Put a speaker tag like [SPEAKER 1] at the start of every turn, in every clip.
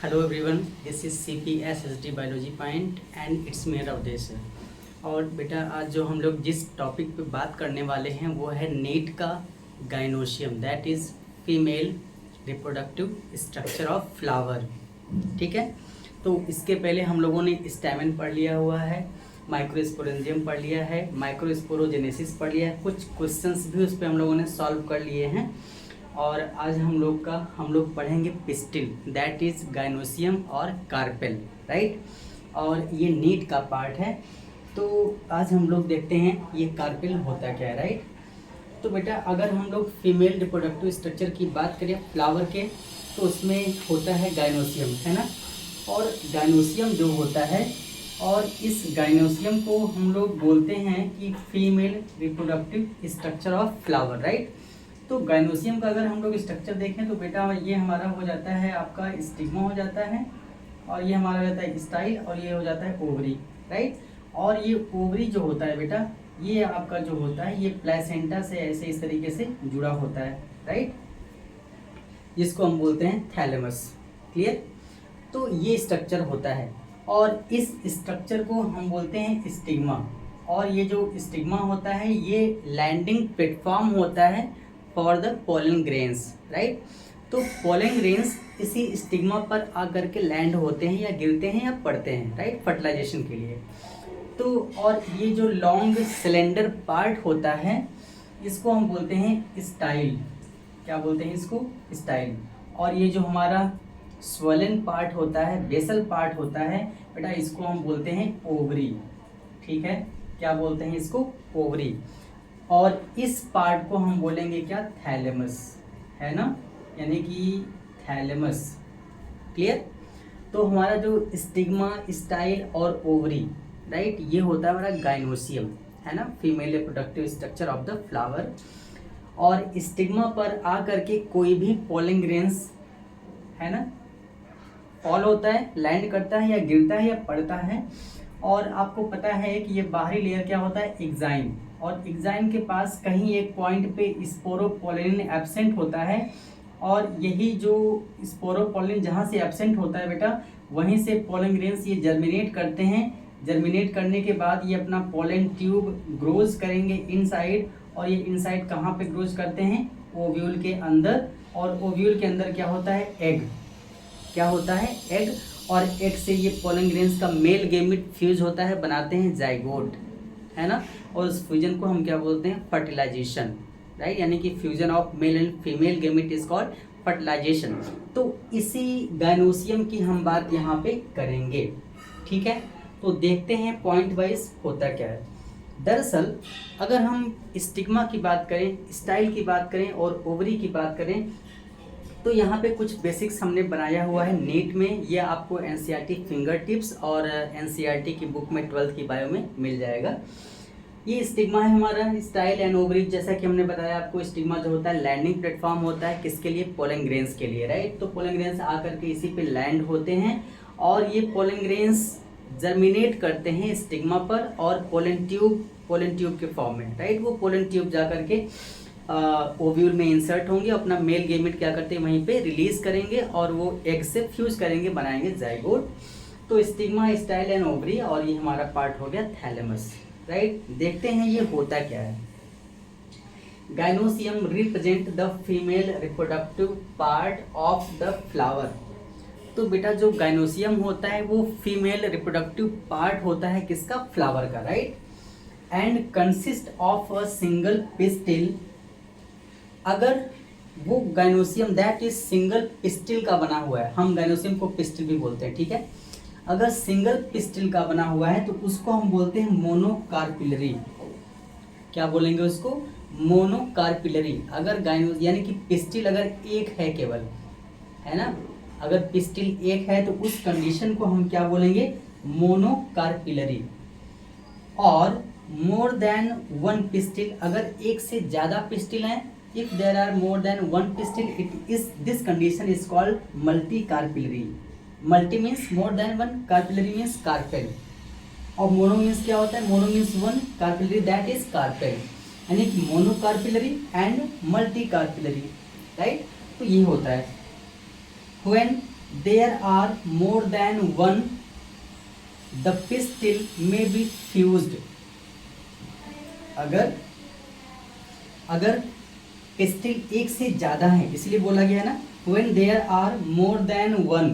[SPEAKER 1] Hello everyone, this is CPSSD biology point and it's mayor Awadhesh. और बेटा आज जो हम लोग जिस टॉपिक पे बात करने वाले हैं वो है नीट का gynoecium, that is female reproductive structure of flower. ठीक है, तो इसके पहले हम लोगों ने स्टैमेन पढ़ लिया हुआ है, माइक्रोस्पोरेंजियम पढ़ लिया है, माइक्रोस्पोरोजेनेसिस पढ़ लिया है, कुछ क्वेश्चंस भी उस पर हम लोगों ने सॉल्व कर लिए हैं। और आज हम लोग पढ़ेंगे पिस्टिल, दैट इज गाइनोसियम और कार्पेल, राइट। और ये नीट का पार्ट है। तो आज हम लोग देखते हैं ये कार्पेल होता क्या है, राइट। तो बेटा अगर हम लोग फीमेल रिप्रोडक्टिव स्ट्रक्चर की बात करें फ्लावर के, तो उसमें होता है गाइनोसियम, है ना। और गाइनोसियम जो होता है, और इस गाइनोसियम को हम लोग बोलते हैं कि female reproductive structure of flower, right. तो गाइनोसियम का अगर हम लोग स्ट्रक्चर देखें तो बेटा ये हमारा हो जाता है आपका स्टिग्मा हो जाता है, और ये हमारा हो जाता है स्टाइल, और ये हो जाता है ओवरी, राइट। और ये ओवरी जो होता है बेटा, ये आपका जो होता है ये प्लेसेंटा से ऐसे इस तरीके से जुड़ा होता है, राइट, जिसको हम बोलते हैं थैलेमस। क्लियर। तो ये स्ट्रक्चर होता है, और इस स्ट्रक्चर को हम बोलते हैं स्टिग्मा। और ये जो स्टिग्मा होता है ये लैंडिंग प्लेटफॉर्म होता है for the pollen grains, right. तो पोलन ग्रेन्स इसी स्टिग्मा पर आकर के लैंड होते हैं या गिरते हैं या पड़ते हैं, राइट, फर्टिलाइजेशन के लिए। तो और ये जो लॉन्ग सिलेंडर पार्ट होता है इसको हम बोलते हैं स्टाइल। क्या बोलते हैं इसको? स्टाइल। और ये जो हमारा स्वलन पार्ट होता है, बेसल पार्ट होता है बेटा, इसको हम बोलते हैं ओवरी। ठीक है, क्या बोलते हैं इसको? ओवरी। और इस पार्ट को हम बोलेंगे क्या? थैलेमस, है ना, यानी कि थैलेमस। क्लियर। तो हमारा जो स्टिग्मा, स्टाइल और ओवरी, राइट, ये होता है हमारा गाइनोसियम, है ना, female reproductive structure of the flower. और स्टिग्मा पर आकर के कोई भी पोलन ग्रेन्स, है ना, फॉल होता है, लैंड करता है या गिरता है या पड़ता है। और आपको पता है कि ये बाहरी लेयर क्या होता है? एग्जाइम। और एग्जाइम के पास कहीं एक पॉइंट पे स्पोरोपोलिन एब्सेंट होता है, और यही जो स्पोरोपोलिन जहाँ से एब्सेंट होता है बेटा, वहीं से पोलन ग्रेन्स ये जर्मिनेट करते हैं। जर्मिनेट करने के बाद ये अपना पोलन ट्यूब ग्रोज करेंगे इनसाइड, और ये इनसाइड कहाँ पे ग्रोज करते हैं? ओव्यूल के अंदर। और ओव्यूल के अंदर क्या होता है? एग। क्या होता है? एग। और एग से ये पोलन ग्रेन्स का मेल गेमिट फ्यूज होता है, बनाते हैं जाइगोट, है ना। और उस फ्यूजन को हम क्या बोलते हैं? फर्टिलाइजेशन, राइट, यानी कि fusion of male and female gamete is called fertilisation. तो इसी गाइनोसियम की हम बात यहाँ पे करेंगे। ठीक है, तो देखते हैं पॉइंट वाइज होता क्या है। दरअसल अगर हम स्टिग्मा की बात करें, स्टाइल की बात करें और ओवरी की बात करें, तो यहाँ पे कुछ बेसिक्स हमने बनाया हुआ है नीट में। ये आपको NCERT फिंगर टिप्स और NCERT की बुक में 12th की बायो में मिल जाएगा। ये स्टिग्मा है हमारा, स्टाइल एंड ओवरी। जैसा कि हमने बताया आपको, स्टिग्मा जो होता है लैंडिंग प्लेटफॉर्म होता है, किसके लिए? पोलन ग्रेन्स के लिए, राइट। तो पोलन ग्रेन्स आकर के इसी पे लैंड होते हैं, और ये पोलन ग्रेन्स जर्मिनेट करते हैं स्टिग्मा पर, और पोलन ट्यूब के फॉर्म में, राइट। वो पोलन ट्यूब जा करके ओव्यूल में इंसर्ट होंगे, अपना मेल गेमेट क्या करते हैं वहीं पे रिलीज करेंगे, और वो एग से फ्यूज करेंगे, बनाएंगे जाइगोट। तो स्टिग्मा, स्टाइल एंड ओवरी, और ये हमारा पार्ट हो गया थैलेमस, राइट। देखते हैं ये होता क्या है। Gynoecium represent the female reproductive part of the flower. तो बेटा जो गाइनोसियम होता है वो फीमेल रिप्रोडक्टिव पार्ट होता है किसका? फ्लावर का, right. And consist of a single pistil. अगर वो gynoecium that is single pistil का बना हुआ है, हम गाइनोसियम को पिस्टिल भी बोलते हैं, ठीक है। अगर सिंगल पिस्टिल का बना हुआ है तो उसको हम बोलते हैं मोनोकार्पिलरी। क्या बोलेंगे उसको? मोनोकार्पिलरी। अगर गाइनो यानी कि पिस्टिल अगर एक है केवल, है ना, अगर पिस्टिल एक है तो उस कंडीशन को हम क्या बोलेंगे? मोनोकार्पिलरी। और मोर देन वन पिस्टिल, अगर एक से ज्यादा पिस्टिल हैं, if there are more than one pistil, this condition is called multicarpillary. Multi means more than one, carpillary means carpel, और mono means क्या होता है? mono means one, carpillary that is carpel, यानी कि monocarpillary and multicarpillary, right। तो ये होता है when there are more than one the pistil may be fused. अगर अगर पिस्टिल एक से ज्यादा है, इसलिए बोला गया ना when there are more than one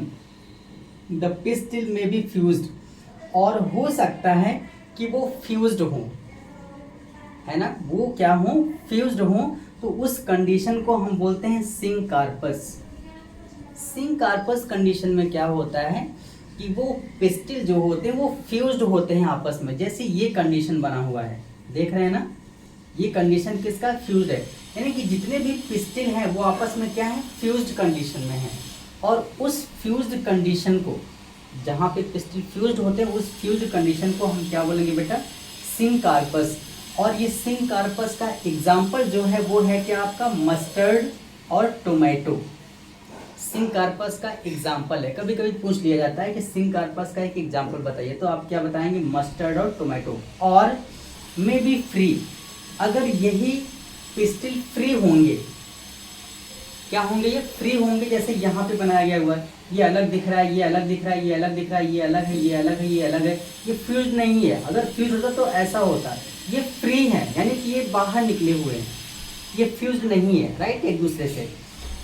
[SPEAKER 1] the pistil may be fused, और हो सकता है कि वो फ्यूज्ड हो, है ना, वो क्या हो, फ्यूज्ड हो। तो उस कंडीशन को हम बोलते हैं सिंकार्पस। सिंकार्पस कंडीशन में क्या होता है कि वो पिस्टिल जो होते हैं वो फ्यूज्ड होते हैं आपस में। जैसे ये कंडीशन बना हुआ है, देख रहे हैं ना, ये कंडीशन किसका, फ्यूज्ड है, यानी कि जितने भी पिस्टिल हैं वो आपस में क्या है, फ्यूज्ड कंडीशन में है। और उस फ्यूज्ड कंडीशन को, जहाँ पे पिस्टिल फ्यूज्ड होते हैं, उस फ्यूज्ड कंडीशन को हम क्या बोलेंगे बेटा, सिंकार्पस। और ये सिंकार्पस का एग्जाम्पल जो है वो है क्या आपका, मस्टर्ड और टोमेटो। सिंकार्पस का एग्जाम्पल है, कभी कभी पूछ लिया जाता है कि सिंकार्पस का एक एग्जाम्पल बताइए, तो आप क्या बताएंगे, मस्टर्ड और टोमेटो। और मे बी फ्री, अगर यही पिस्टिल फ्री होंगे, क्या होंगे, ये फ्री होंगे। जैसे यहाँ पे बनाया गया हुआ है, ये अलग दिख रहा है, ये अलग दिख रहा है, ये अलग दिख रहा है, ये अलग है, ये अलग है, ये अलग है, ये फ्यूज नहीं है। अगर फ्यूज होता तो ऐसा होता, ये फ्री है, यानी कि ये बाहर निकले हुए हैं, ये फ्यूज नहीं है, राइट, एक दूसरे से।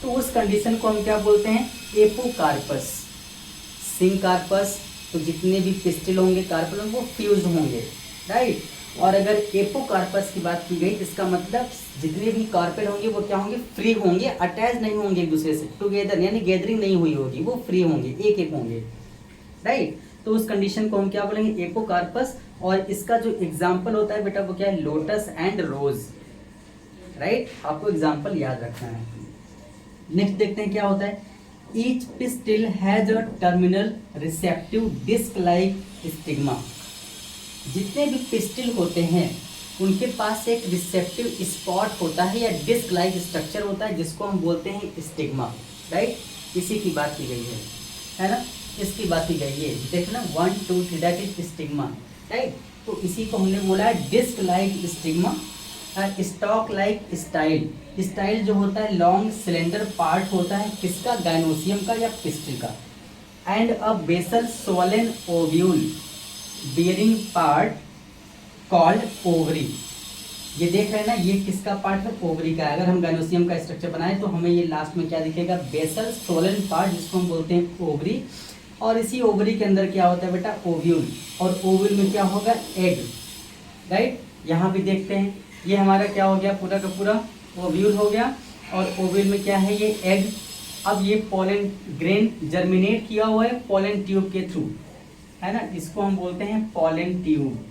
[SPEAKER 1] तो उस कंडीशन को हम क्या बोलते हैं, एपोकार्पस। सिंकार्पस, तो जितने भी पिस्टिल होंगे, कार्पल होंगे, वो फ्यूज होंगे, राइट। और अगर एपोकार्पस की बात की गई, इसका मतलब जितने भी कार्पेल होंगे वो क्या होंगे, फ्री होंगे, अटैच नहीं होंगे एक दूसरे से, टुगेदर, यानी गैदरिंग नहीं हुई होगी, वो फ्री होंगे, एक एक होंगे, राइट। तो उस कंडीशन को हम क्या बोलेंगे, एपोकार्पस। और इसका जो एग्जाम्पल होता है बेटा वो क्या है, लोटस एंड रोज, राइट, आपको एग्जाम्पल याद रखना है। नेक्स्ट देखते हैं क्या होता है, each pistil has a terminal receptive disc like stigma. जितने भी पिस्टिल होते हैं उनके पास एक रिसेप्टिव स्पॉट होता है या डिस्क लाइक स्ट्रक्चर होता है, जिसको हम बोलते हैं स्टिग्मा, राइट। इसी की बात की गई है ना, इसकी बात की गई है, देखना 1 2 3 दैट इज स्टिग्मा, राइट। तो इसी को हमने बोला है disc like stigma. Stalk like style, style जो होता है लॉन्ग सिलेंडर पार्ट होता है किसका, गायनोसियम का या पिस्टिल का। And a basal swollen ovule bearing part called ovary. ये देख रहे हैं ना, ये किसका पार्ट है, ओवरी का। अगर हम गायनोसियम का स्ट्रक्चर बनाए तो हमें ये लास्ट में क्या दिखेगा, बेसल स्वोलन पार्ट, जिसको हम बोलते हैं ओवरी। और इसी ओवरी के अंदर क्या होता है बेटा, ओव्यूल। और ओव्यूल में क्या होगा, एग, राइट। यहाँ भी देखते हैं, ये हमारा क्या हो गया, पूरा का पूरा ओव्यूल हो गया। और ओव्यूल में क्या है, ये एग। अब ये पोलन ग्रेन जर्मिनेट किया हुआ है पोलन ट्यूब के थ्रू, है ना, इसको हम बोलते हैं पोलन ट्यूब।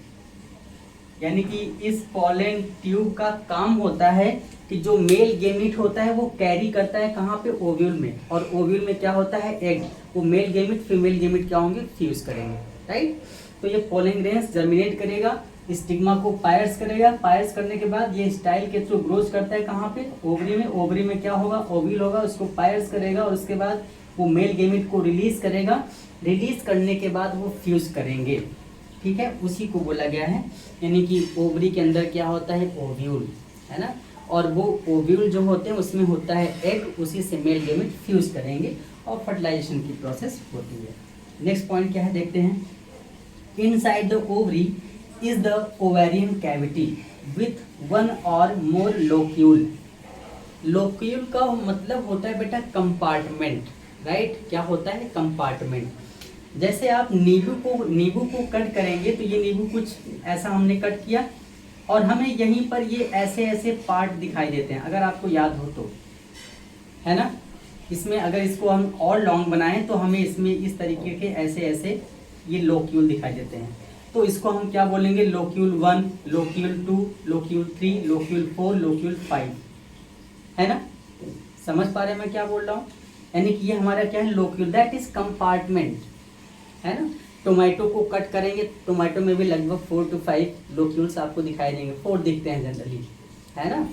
[SPEAKER 1] यानी कि इस पोलन ट्यूब का काम होता है कि जो मेल गेमिट होता है वो कैरी करता है कहाँ पे, ओव्यूल में। और ओव्यूल में क्या होता है, एग। वो मेल गेमिट फीमेल गेमिट क्या होंगे, फ्यूज करेंगे, राइट। तो ये पोलन ग्रेन्स जर्मिनेट करेगा, स्टिग्मा को पायर्स करेगा, पायर्स करने के बाद ये स्टाइल के थ्रू ग्रोथ करता है कहाँ पे, ओवरी में। ओवरी में क्या होगा, ओव्यूल होगा, उसको पायर्स करेगा और उसके बाद वो मेल गेमिट को रिलीज करेगा। रिलीज करने के बाद वो फ्यूज करेंगे, ठीक है, उसी को बोला गया है। यानी कि ओवरी के अंदर क्या होता है, ओव्यूल, है ना। और वो ओव्यूल जो होते हैं उसमें होता है एग, उसी से मेल गेमिट फ्यूज करेंगे और फर्टिलाइजेशन की प्रोसेस होती है। नेक्स्ट पॉइंट क्या है देखते हैं, inside the ovary is the ovarian cavity with 1 और मोर लोक्यूल। लोक्यूल का मतलब होता है बेटा कंपार्टमेंट, राइट। क्या होता है, कंपार्टमेंट। जैसे आप नींबू को कट करेंगे तो ये नींबू कुछ ऐसा हमने कट किया और हमें यहीं पर ये ऐसे ऐसे पार्ट दिखाई देते हैं, अगर आपको याद हो तो, है ना। इसमें अगर इसको हम और लॉन्ग बनाएं तो हमें इसमें इस तरीके के ऐसे ऐसे ये लोक्यूल दिखाई देते हैं। तो इसको हम क्या बोलेंगे, locule 1, locule 2, locule 3, locule 4, locule 5, है ना। समझ पा रहे हैं मैं क्या बोल रहा हूँ, यानी कि ये हमारा क्या है, लोक्यूल, दैट इज कंपार्टमेंट, है ना। टोमेटो को कट करेंगे, टोमेटो में भी लगभग 4 to 5 लोक्यूल्स आपको दिखाई देंगे, 4 दिखते हैं जनरली, है ना।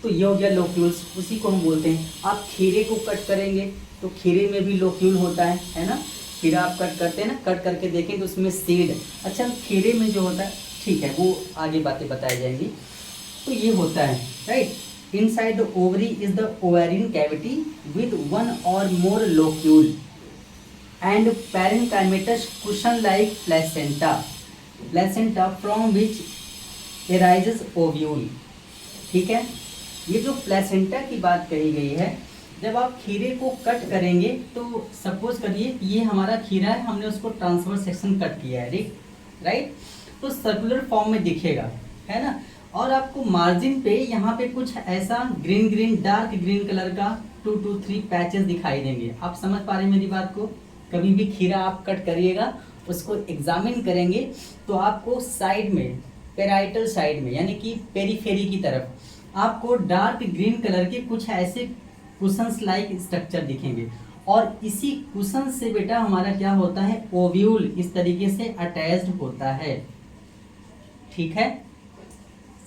[SPEAKER 1] तो ये हो गया लोक्यूल्स, उसी को हम बोलते हैं। आप खीरे को कट करेंगे तो खीरे में भी लोक्यूल होता है ना। खीरा आप कट करते हैं ना, कट करके देखें तो उसमें सीड, अच्छा खीरे में जो होता है, ठीक है, वो आगे बातें बताई जाएंगी। तो ये होता है, right. Inside the ovary is the ovarian cavity with 1 और मोर locule. and parenchymatous cushion like placenta from which arises ovule। ठीक है, ये जो प्लेसेंटा की बात कही गई है, जब आप खीरे को कट करेंगे तो सपोज करिए ये हमारा खीरा है, हमने उसको ट्रांसफर सेक्शन कट किया है, राइट, तो सर्कुलर फॉर्म में दिखेगा, है ना। और आपको मार्जिन पे यहाँ पे कुछ ऐसा green green dark green colour का 2 to 3 पैचेस दिखाई देंगे। आप समझ पा रहे हैं मेरी बात को? कभी भी खीरा आप कट करिएगा, उसको एग्जामिन करेंगे तो आपको साइड में, पेराइटल साइड में यानी कि पेरीफेरी की तरफ आपको डार्क ग्रीन कलर के कुछ ऐसे कुशंस लाइक स्ट्रक्चर दिखेंगे। और इसी कुशन से बेटा हमारा क्या होता है, ओव्यूल इस तरीके से अटैच्ड होता है। ठीक है,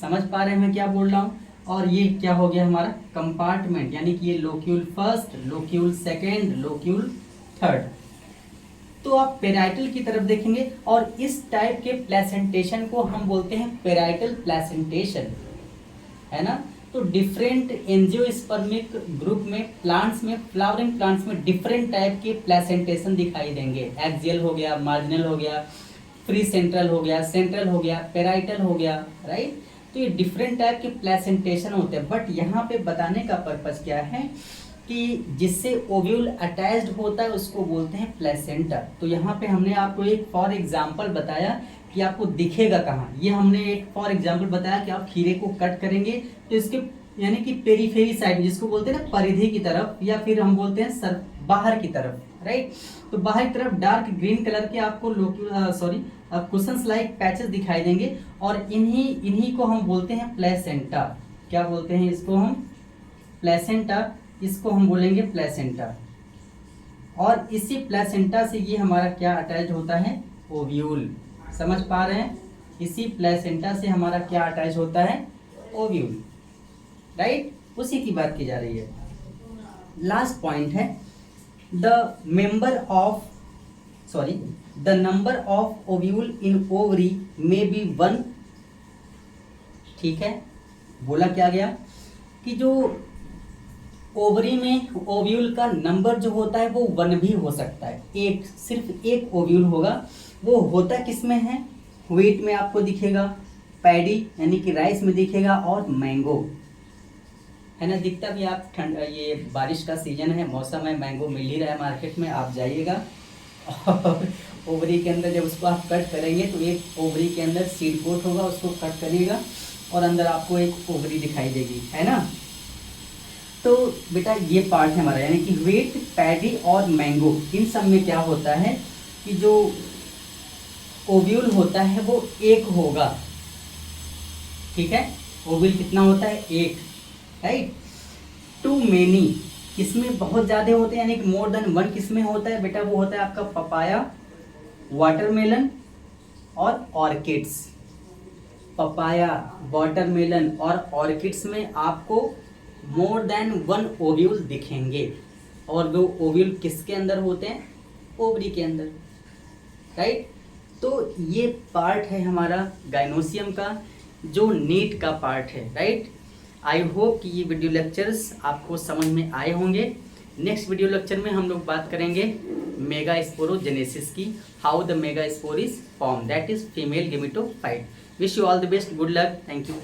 [SPEAKER 1] समझ पा रहे हैं मैं क्या बोल रहा हूँ? और ये क्या हो गया हमारा कंपार्टमेंट, यानी कि ये locule first, locule second, locule third. तो आप पेराइटल की तरफ देखेंगे और इस टाइप के प्लेसेंटेशन को हम बोलते हैं पेराइटल प्लेसेंटेशन, है ना। तो डिफरेंट एंजियोस्पर्मिक ग्रुप में प्लांट्स में, फ्लावरिंग प्लांट्स में डिफरेंट टाइप के प्लेसेंटेशन दिखाई देंगे। एक्सियल हो गया, मार्जिनल हो गया, फ्री सेंट्रल हो गया, सेंट्रल हो गया, पेराइटल हो गया, राइट। तो ये डिफरेंट टाइप के प्लेसेंटेशन होते हैं। बट यहाँ पे बताने का पर्पस क्या है कि जिससे ओव्यूल अटैच्ड होता है उसको बोलते हैं प्लेसेंटा। तो यहाँ पे हमने आपको एक फॉर एग्जांपल बताया कि आपको दिखेगा कहाँ। ये हमने एक फॉर एग्जांपल बताया कि आप खीरे को कट करेंगे तो इसके यानी कि पेरीफेरी साइड, जिसको बोलते हैं ना परिधि की तरफ, या फिर हम बोलते हैं सर बाहर की तरफ, राइट। तो बाहर की तरफ डार्क ग्रीन कलर के आपको कुशंस लाइक पैचेस दिखाई देंगे और इन्हीं को हम बोलते हैं प्लेसेंटा। क्या बोलते हैं इसको हम? प्लेसेंटा। इसको हम बोलेंगे प्लेसेंटा। और इसी प्लेसेंटा से ये हमारा क्या अटैच होता है, ओव्यूल। समझ पा रहे हैं? इसी प्लेसेंटा से हमारा क्या अटैच होता है, ओव्यूल, राइट। उसी की बात की जा रही है। लास्ट पॉइंट है the number of ovule in ovary may be 1। ठीक है, बोला क्या गया कि जो ओवरी में ओव्यूल का नंबर जो होता है वो 1 भी हो सकता है। एक, सिर्फ एक ओव्यूल होगा। वो होता किस में है? व्हीट में आपको दिखेगा, पैडी यानी कि राइस में दिखेगा, और मैंगो, है ना। दिखता भी आप ये बारिश का सीजन है, मौसम है, मैंगो मिल ही रहा है मार्केट में, आप जाइएगा और ओवरी के अंदर जब उसको आप कट करेंगे तो एक ओवरी के अंदर सीड कोट होगा, उसको कट करिएगा और अंदर आपको एक ओवरी दिखाई देगी, है ना। तो बेटा ये पार्ट है हमारा, यानी कि व्हीट, पैडी और मैंगो, इन सब में क्या होता है कि जो ओव्यूल होता है वो एक होगा। ठीक है, ओव्यूल कितना होता है? एक, राइट। टू मेनी, किसमें बहुत ज़्यादा होते हैं, यानी कि मोर देन 1 किसमें होता है बेटा? वो होता है आपका पपाया, वाटरमेलन और ऑर्किड्स। पपाया, वाटरमेलन और ऑर्किड्स में आपको मोर देन 1 ओव्यूल दिखेंगे। और वो ओव्यूल किसके अंदर होते हैं? ओवरी के अंदर, राइट। तो ये पार्ट है हमारा गाइनोसियम का, जो नीट का पार्ट है, राइट। आई होप कि ये वीडियो लेक्चर्स आपको समझ में आए होंगे। नेक्स्ट वीडियो लेक्चर में हम लोग बात करेंगे मेगास्पोरोजेनेसिस की, how the megaspore is form, that is female gametophyte. Wish you all the best, good luck, thank you.